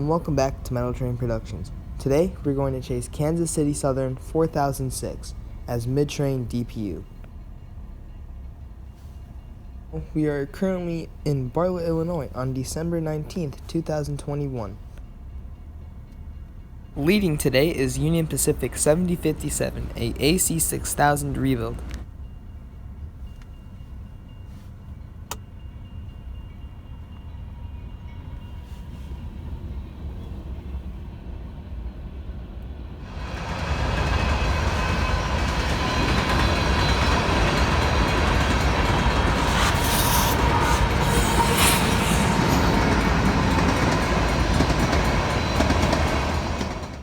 and welcome back to Metal Train Productions. Today, we're going to chase Kansas City Southern 4006 as mid-train DPU. We are currently in Bartlett, Illinois on December 19th, 2021. Leading today is Union Pacific 7057, a AC 6000 rebuild.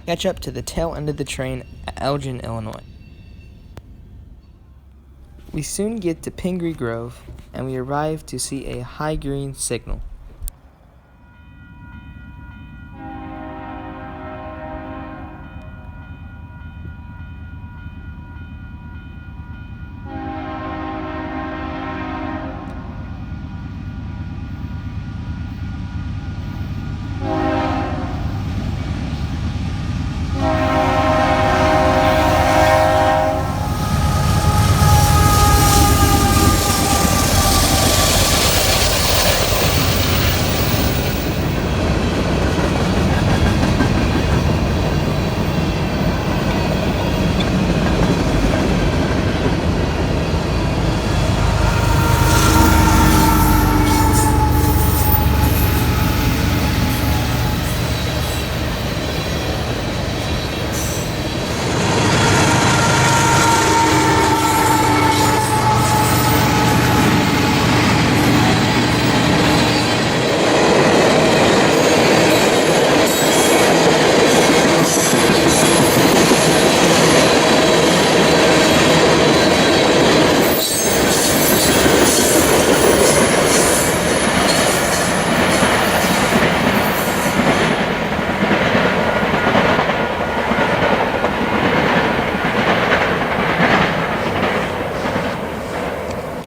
Catch up to the tail end of the train at Elgin, Illinois. We soon get to Pingree Grove, and we arrive to see a high green signal.